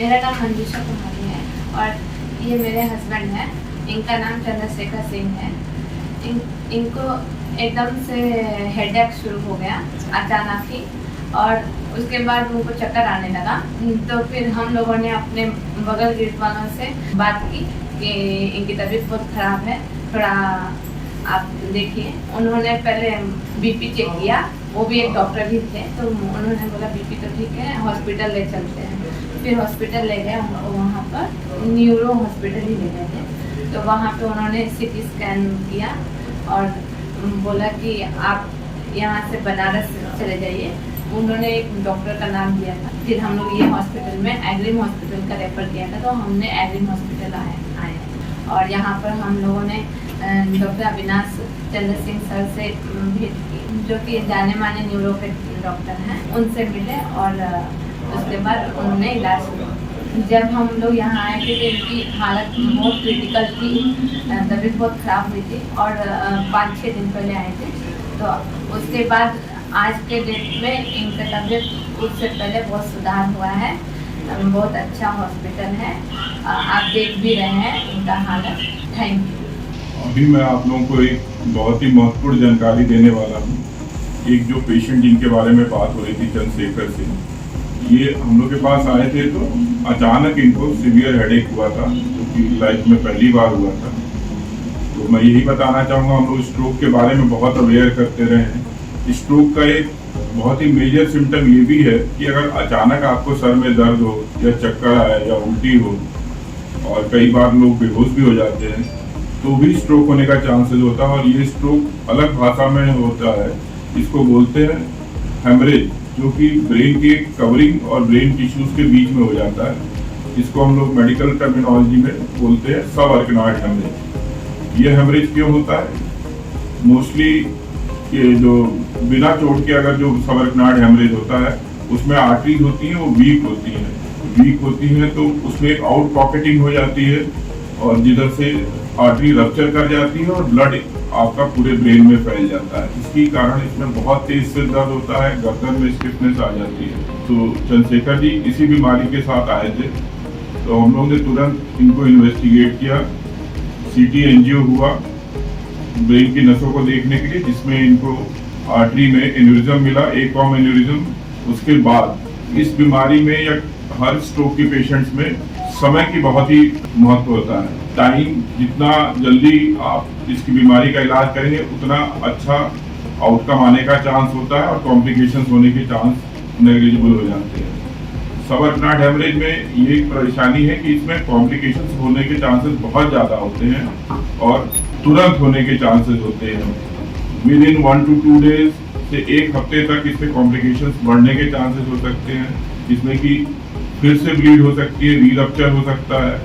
मेरा नाम मंजूषा कुमारी है और ये मेरे हस्बैंड हैं। इनका नाम चंद्रशेखर सिंह है। इनको एकदम से हेडेक शुरू हो गया अचानक ही, और उसके बाद उनको चक्कर आने लगा। तो फिर हम लोगों ने अपने बगल गिरद वालों से बात की कि इनकी तबीयत बहुत ख़राब है, थोड़ा आप देखिए। उन्होंने पहले बीपी चेक किया, वो भी एक डॉक्टर भी थे, तो उन्होंने बोला बीपी तो ठीक है, हॉस्पिटल ले चलते हैं। फिर हॉस्पिटल ले गए, वहाँ पर न्यूरो हॉस्पिटल ही ले गए थे। तो वहाँ पे उन्होंने सीटी स्कैन किया और बोला कि आप यहाँ से बनारस चले जाइए। उन्होंने एक डॉक्टर का नाम दिया था। फिर हम लोग ये हॉस्पिटल में एग्रीम हॉस्पिटल का रेफर किया था, तो हमने एग्रीम हॉस्पिटल आए और यहाँ पर हम लोगों ने डॉक्टर अविनाश चंद्र सिंह सर से भेंट की, जो कि जाने माने न्यूरो के डॉक्टर हैं। उनसे मिले और उसके बाद उन्होंने इलाज किया। जब हम लोग यहाँ आए थे तो इनकी हालत बहुत क्रिटिकल थी, तबीयत बहुत ख़राब हुई थी और 5-6 दिन पहले आए थे। तो उसके बाद आज के डेट में इनका तबीयत उससे पहले बहुत सुधार हुआ है। बहुत अच्छा हॉस्पिटल है, आप देख भी रहे हैं इनका हालत। Thank you. अभी मैं आप लोगों को एक बहुत ही महत्वपूर्ण जानकारी देने वाला हूँ। एक जो पेशेंट जिनके बारे में बात हो रही थी, चंद्रशेखर सिंह, ये हम लोग के पास आए थे तो अचानक इनको सीवियर हेडेक हुआ था, जो कि लाइफ में पहली बार हुआ था। तो मैं यही बताना चाहूँगा, हम लोग स्ट्रोक के बारे में बहुत अवेयर करते रहे हैं। स्ट्रोक का एक बहुत ही मेजर सिम्टम ये भी है कि अगर अचानक आपको सर में दर्द हो या चक्कर आए या उल्टी हो, और कई बार लोग बेहोश भी हो जाते हैं, तो भी स्ट्रोक होने का चांसेस होता है। और ये स्ट्रोक अलग भाषा में होता है, इसको बोलते हैं हेमरेज, जो कि ब्रेन के कवरिंग और ब्रेन टिश्यूज के बीच में हो जाता है। इसको हम लोग मेडिकल टर्मिनोलॉजी में बोलते हैं सब आर्कनॉइड हेमरेज। ये हेमरेज क्यों होता है? मोस्टली ये जो बिना चोट के अगर जो सब आर्कनॉइड हेमरेज होता है, उसमें आर्टरीज होती हैं, वो वीक होती हैं, तो उसमें एक आउट पॉकेटिंग हो जाती है और जिधर से आर्टरी रप्चर कर जाती है और ब्लड आपका पूरे ब्रेन में फैल जाता है। इसके कारण इसमें बहुत तेज से दर्द होता है, गर्दन में स्टिफनेस आ जाती है। तो चंद्रशेखर जी इसी बीमारी के साथ आए थे, तो हम लोग ने तुरंत इनको इन्वेस्टिगेट किया। सीटी एंजियो हुआ ब्रेन की नसों को देखने के लिए, जिसमें इनको आर्टरी में एन्यूरिज्म मिला, एकॉम एन्यूरिज्म। उसके बाद इस बीमारी में या हर स्ट्रोक के पेशेंट्स में समय की बहुत ही महत्व होता है। टाइम जितना जल्दी आप इसकी बीमारी का इलाज करेंगे, उतना अच्छा आउटकम आने का चांस होता है और कॉम्प्लिकेशंस होने के चांस नेग्लिजिबल हो जाते हैं। सब आर्कनॉइड हेमरेज में ये एक परेशानी है कि इसमें कॉम्प्लिकेशंस होने के चांसेस बहुत ज़्यादा होते हैं और तुरंत होने के चांसेस होते हैं। विद इन 1 to 2 डेज से 1 हफ्ते तक इसमें कॉम्प्लिकेशंस बढ़ने के चांसेस हो सकते हैं, जिसमें कि फिर से ब्लीड हो सकती है, री रप्चर हो सकता है,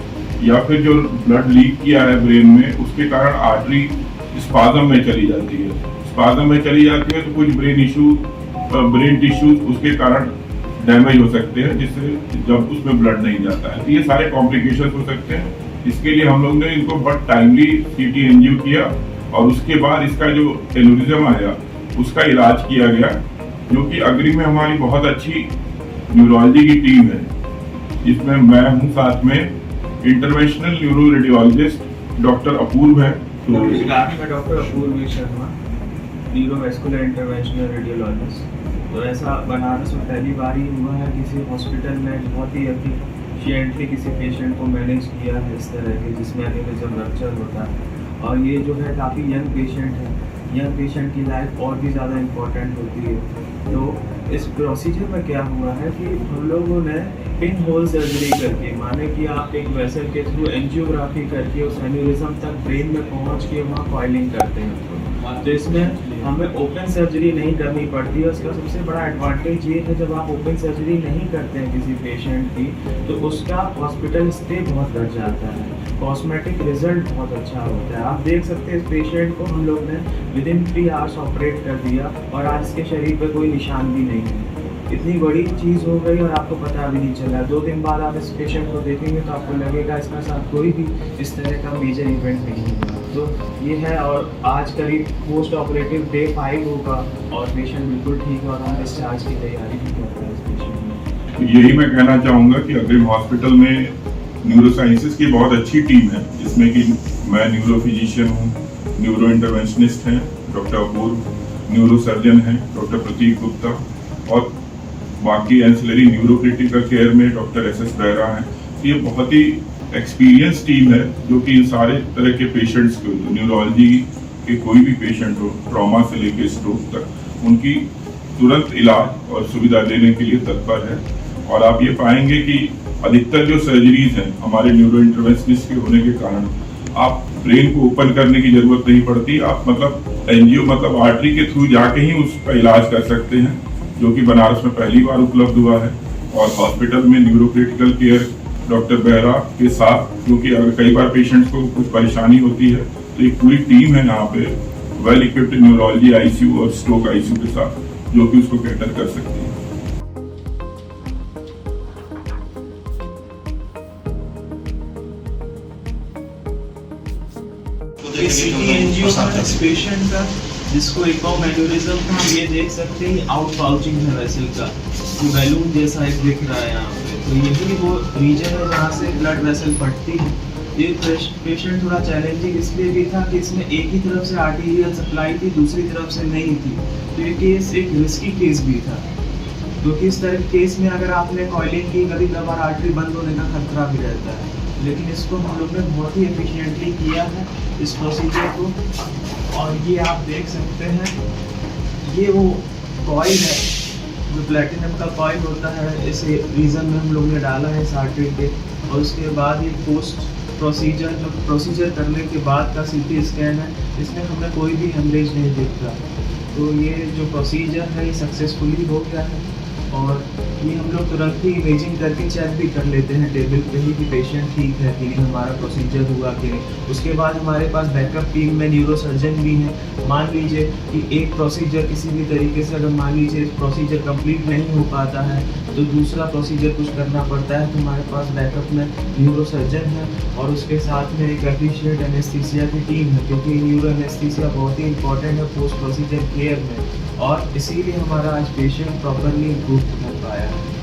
या फिर जो ब्लड लीक किया है ब्रेन में, उसके कारण आर्टरी स्पाज्म में चली जाती है। स्पाज्म में चली जाती है तो कुछ ब्रेन टिश्यूज उसके कारण डैमेज हो सकते हैं, जिससे जब उसमें ब्लड नहीं जाता है, तो ये सारे कॉम्प्लिकेशन हो सकते हैं। इसके लिए हम लोग ने इनको बहुत टाइमली सीटी एंजियो किया और उसके बाद इसका जो एन्यूरिज्म आया उसका इलाज किया गया, जो कि अग्री में हमारी बहुत अच्छी न्यूरोलॉजी की टीम है, जिसमें मैं हूँ, साथ में इंटरवेंशनल न्यूरो रेडियोलॉजिस्ट डॉक्टर अपूर्व है। तो मैं डॉक्टर अपूर्व शर्मा, न्यूरोवेस्कुलर इंटरवेंशनल रेडियोलॉजिस्ट। तो ऐसा बनारस में पहली बार ही हुआ है किसी हॉस्पिटल में बहुत ही एफिशिएंटली किसी पेशेंट को मैनेज किया है इस तरह के, जिसमें एन्यूरिज्म रप्चर होता है। और ये जो है काफ़ी यंग पेशेंट है, यंग पेशेंट की लाइफ और भी ज़्यादा इम्पोर्टेंट होती है। तो इस प्रोसीजर में क्या हुआ है कि हम लोगों ने पिन होल सर्जरी करके, माने कि आप एक वेसल के थ्रू एंजियोग्राफी करके उस एन्यूरिज्म तक ब्रेन में पहुंच के वहाँ कॉइलिंग करते हैं। तो इसमें हमें ओपन सर्जरी नहीं करनी पड़ती है। उसका सबसे बड़ा एडवांटेज ये है, जब आप ओपन सर्जरी नहीं करते हैं किसी पेशेंट की, तो उसका हॉस्पिटल स्टे बहुत घट जाता है, कॉस्मेटिक रिजल्ट बहुत अच्छा होता है। आप देख सकते हैं इस पेशेंट को हम लोग ने विद इन 3 आवर्स ऑपरेट कर दिया और आज इसके शरीर पर कोई निशान भी नहीं है। इतनी बड़ी चीज़ हो गई और आपको पता भी नहीं चला। 2 दिन बाद आप इस पेशेंट को देखेंगे तो आपको लगेगा इसका साथ कोई भी इस तरह का मेजर इवेंट नहीं हुआ। तो ये है, और आज करीब पोस्ट ऑपरेटिव डे 5 होगा और पेशेंट बिल्कुल ठीक है और हम डिस्चार्ज की तैयारी भी कर रहे हैं इस पेशेंट में। तो यही मैं कहना चाहूँगा कि अग्रिम हॉस्पिटल में न्यूरोसाइंसेस की बहुत अच्छी टीम है, जिसमें कि मैं न्यूरो फिजिशियन हूँ, न्यूरो इंटरवेंशनिस्ट हैं डॉक्टर अपूर्व, न्यूरो सर्जन हैं डॉक्टर प्रतीक गुप्ता, और बाकी एंसिलरी न्यूरो क्रिटिकल केयर में डॉक्टर एस बेहरा हैं। ये बहुत ही एक्सपीरियंस टीम है जो कि इन सारे तरह के पेशेंट्स को, न्यूरोलॉजी के कोई भी पेशेंट हो, ट्रॉमा से लेकर स्ट्रोक तक, उनकी तुरंत इलाज और सुविधा देने के लिए तत्पर है। और आप ये पाएंगे कि अधिकतर जो सर्जरीज हैं हमारे न्यूरो इंटरवेंशनिस्ट के होने के कारण आप ब्रेन को ओपन करने की जरूरत नहीं पड़ती, आप मतलब एंजियो मतलब आर्टरी के थ्रू जाके ही उसका इलाज कर सकते हैं, जो कि बनारस में पहली बार उपलब्ध हुआ है। और हॉस्पिटल में neuro critical care doctor Behera के साथ, क्योंकि अगर कई बार पेशेंट्स को कुछ परेशानी होती है तो एक पूरी टीम है यहाँ पे वेल इक्विप्ड न्यूरोलॉजी आईसीयू और स्ट्रोक आईसीयू के साथ, जो कि उसको कैटर कर सकती है। सीटी एंजियो का इस पेशेंट का, जिसको इकोम एन्यूरिज्म, ये देख सकते हैं आउट पाउचिंग है वेसल का, जो बैलून जैसा एक दिख रहा है यहाँ पे। तो यही वो रीजन है जहाँ से ब्लड वेसल फटती है। ये पेशेंट थोड़ा चैलेंजिंग इसलिए भी था कि इसमें एक ही तरफ से आर्टीरियल सप्लाई थी, दूसरी तरफ से नहीं थी। तो ये केस एक रिस्की केस भी था, क्योंकि इस तरह के केस में अगर आपने कॉइलिंग की, कभी कभार आर्टरी बंद होने का खतरा भी रहता है। लेकिन इसको हम लोग ने बहुत ही एफिशिएंटली किया है इस प्रोसीजर को। और ये आप देख सकते हैं, ये वो कॉइल है जो प्लेटिनम का कॉइल होता है, इस रीजन में हम लोग ने डाला है इस आर्टरी के। और उसके बाद ये पोस्ट प्रोसीजर, जो प्रोसीजर करने के बाद का सीटी स्कैन है, इसमें हमें कोई भी हेमरेज नहीं दिख रहा। तो ये जो प्रोसीजर है ये सक्सेसफुली हो गया है। और ये हम लोग तुरंत ही इमेजिंग करके चेक भी कर लेते हैं टेबल पे ही कि पेशेंट ठीक है कि नहीं, हमारा प्रोसीजर हुआ कि नहीं। उसके बाद हमारे पास बैकअप टीम में न्यूरो सर्जन भी हैं। मान लीजिए कि एक प्रोसीजर किसी भी तरीके से अगर मान लीजिए प्रोसीजर कंप्लीट नहीं हो पाता है तो दूसरा प्रोसीजर कुछ करना पड़ता है, तो हमारे पास बैकअप में न्यूरो सर्जन है और उसके साथ में एक एफिशिएंट एनेस्थीसिया की टीम है, क्योंकि न्यूरो एनेस्थीसिया बहुत ही इंपॉर्टेंट है पोस्ट प्रोसीजर केयर में। और इसीलिए हमारा आज पेशेंट प्रॉपरली इम्प्रूव कर पाया है।